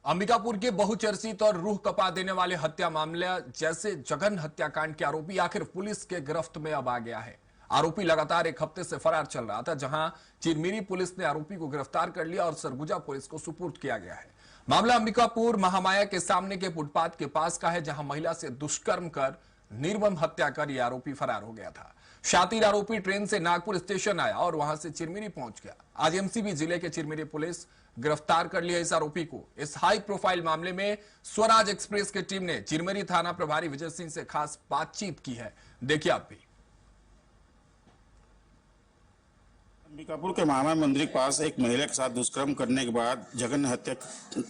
अंबिकापुर के बहुचर्चित और रूह कपा देने वाले हत्या मामले जैसे जघन्य हत्याकांड के आरोपी आखिर पुलिस के गिरफ्त में अब आ गया है। आरोपी लगातार एक हफ्ते से फरार चल रहा था, जहां चिरमिरी पुलिस ने आरोपी को गिरफ्तार कर लिया और सरगुजा पुलिस को सुपुर्द किया गया है। मामला अंबिकापुर महामाया के सामने के फुटपाथ के पास का है, जहां महिला से दुष्कर्म कर निर्मम हत्या कर यह आरोपी फरार हो गया था। शातिर आरोपी ट्रेन से नागपुर स्टेशन आया और वहां से चिरमिरी पहुंच गया। आज एमसीबी जिले के चिरमिरी पुलिस गिरफ्तार कर लिया इस आरोपी को। इस हाई प्रोफाइल मामले में स्वराज एक्सप्रेस की टीम ने चिरमिरी थाना प्रभारी विजय सिंह से खास बातचीत की है। देखिए आप भी। अंबिकापुर के महामाया मंदिर के पास एक महिला के साथ दुष्कर्म करने के बाद जघन्य हत्या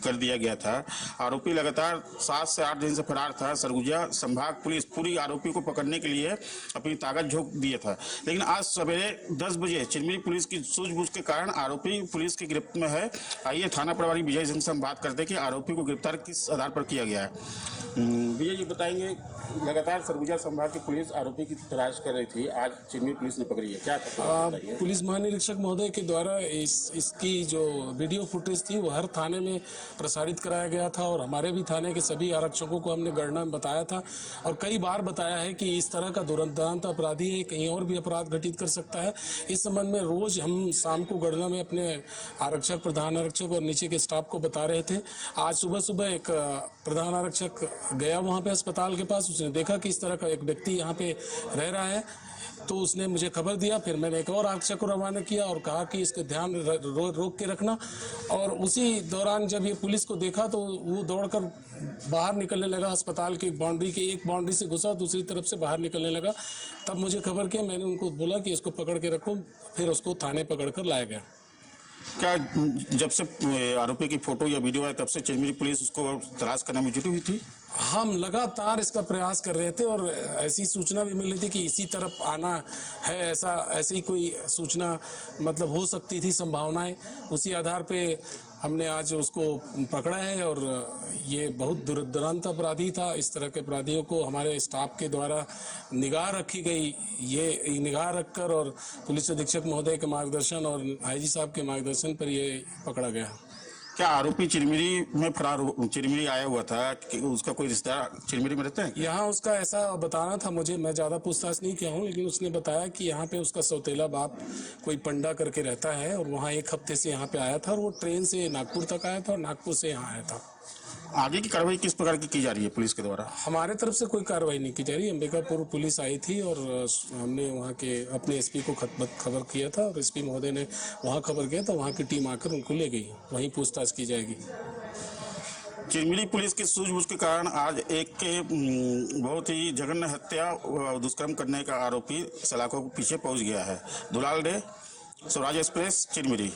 कर दिया गया था। आरोपी लगातार 7 से 8 दिन से फरार था। सरगुजा संभाग पुलिस पूरी आरोपी को पकड़ने के लिए अपनी ताकत झोंक दिया था, लेकिन आज सवेरे 10 बजे चिरमिरी पुलिस की सूझबूझ के कारण आरोपी पुलिस की गिरफ्त में है। आइए थाना प्रभारी विजय सिंह से हम बात करते हैं कि आरोपी को गिरफ्तार किस आधार पर किया गया है। विजय जी बताएंगे, लगातार सरगुजा संभाग की पुलिस आरोपी की तलाश कर रही थी, आज चिरमिरी पुलिस ने पकड़ी है, क्या पुलिस महानिरीक्षक महोदय के द्वारा इसकी जो वीडियो फुटेज थी वो हर थाने में प्रसारित कराया गया था और हमारे भी थाने के सभी आरक्षकों को हमने गणना में बताया था और कई बार बताया है कि इस तरह का दुर्दांत अपराधी है, कहीं और भी अपराध घटित कर सकता है। इस संबंध में रोज हम शाम को गणना में अपने आरक्षक, प्रधान आरक्षक और नीचे के स्टाफ को बता रहे थे। आज सुबह सुबह एक प्रधान आरक्षक गया वहाँ पे अस्पताल के पास, उसने देखा कि इस तरह का एक व्यक्ति यहाँ पे रह रहा है, तो उसने मुझे खबर दिया। फिर मैंने एक और आरक्षक को रवाना किया और कहा कि इसके ध्यान रोक के रखना। और उसी दौरान जब ये पुलिस को देखा तो वो दौड़कर बाहर निकलने लगा। अस्पताल की बाउंड्री के एक बाउंड्री से घुसा, दूसरी तरफ से बाहर निकलने लगा। तब मुझे खबर किया, मैंने उनको बोला कि इसको पकड़ के रखो। फिर उसको थाने पकड़ कर लाया गया। क्या जब से आरोपी की फोटो या वीडियो आया तब से चिरमिरी पुलिस उसको तलाश करने में जुटी हुई थी? हम लगातार इसका प्रयास कर रहे थे और ऐसी सूचना भी मिली थी कि इसी तरफ आना है, ऐसी कोई सूचना मतलब हो सकती थी, संभावनाएं। उसी आधार पे हमने आज उसको पकड़ा है और ये बहुत दुर्दांत अपराधी था। इस तरह के अपराधियों को हमारे स्टाफ के द्वारा निगाह रखी गई। ये निगाह रखकर और पुलिस अधीक्षक महोदय के मार्गदर्शन और आईजी साहब के मार्गदर्शन पर ये पकड़ा गया। क्या आरोपी चिरमिरी में चिरमिरी आया हुआ था कि उसका कोई रिश्तेदार चिरमिरी में रहते हैं? यहाँ उसका ऐसा बताना था मुझे, मैं ज्यादा पूछताछ नहीं किया हूँ, लेकिन उसने बताया कि यहाँ पे उसका सौतेला बाप कोई पंडा करके रहता है और वहाँ एक हफ्ते से यहाँ पे आया था और वो ट्रेन से नागपुर तक आया था और नागपुर से यहाँ आया था। आगे की कार्रवाई किस प्रकार की जा रही है पुलिस के द्वारा? हमारे तरफ से कोई कार्रवाई नहीं की जा रही। अंबिकापुर पुलिस आई थी और हमने वहाँ के अपने एसपी को खबर किया था और एसपी महोदय ने वहाँ खबर किया, तो वहाँ की टीम आकर उनको ले गई, वहीं पूछताछ की जाएगी। चिरमिरी पुलिस की सूझबूझ के कारण आज एक के बहुत ही जघन्य हत्या दुष्कर्म करने का आरोपी सलाखों के पीछे पहुंच गया है। Dulal day, Swaraj express, Chirmiri.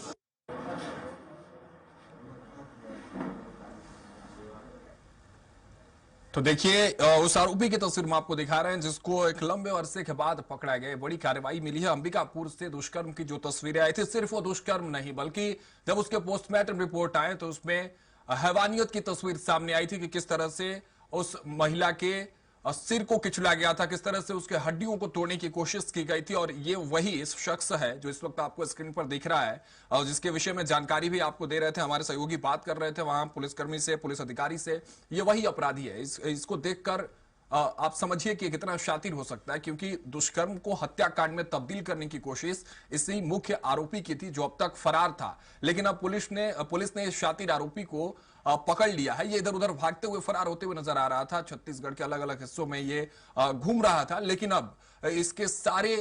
तो देखिए, उस आरोपी की तस्वीर हम आपको दिखा रहे हैं, जिसको एक लंबे अरसे के बाद पकड़ा गया। बड़ी कार्रवाई मिली है। अंबिकापुर से दुष्कर्म की जो तस्वीरें आई थी, सिर्फ वो दुष्कर्म नहीं बल्कि जब उसके पोस्टमार्टम रिपोर्ट आए तो उसमें हैवानियत की तस्वीर सामने आई थी कि किस तरह से उस महिला के सिर को किचला गया था, किस तरह से उसके हड्डियों को तोड़ने की कोशिश की गई थी। और ये वही इस शख्स है जो इस वक्त आपको स्क्रीन पर दिख रहा है और जिसके विषय में जानकारी भी आपको दे रहे थे, हमारे सहयोगी बात कर रहे थे वहां पुलिसकर्मी से, पुलिस अधिकारी से। ये वही अपराधी है। इसको देखकर आप समझिए कि कितना शातिर हो सकता है, क्योंकि दुष्कर्म को हत्याकांड में तब्दील करने की कोशिश इसी मुख्य आरोपी की थी जो अब तक फरार था। लेकिन अब पुलिस ने इस शातिर आरोपी को पकड़ लिया है। ये इधर उधर भागते हुए, फरार होते हुए नजर आ रहा था। छत्तीसगढ़ के अलग अलग हिस्सों में ये घूम रहा था, लेकिन अब इसके सारे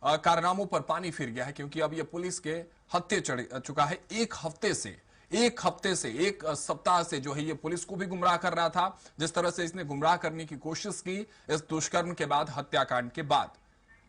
कारनामों पर पानी फिर गया है, क्योंकि अब ये पुलिस के हत्थे चढ़ चुका है। एक सप्ताह से जो है ये पुलिस को भी गुमराह कर रहा था, जिस तरह से इसने गुमराह करने की कोशिश की इस दुष्कर्म के बाद, हत्याकांड के बाद।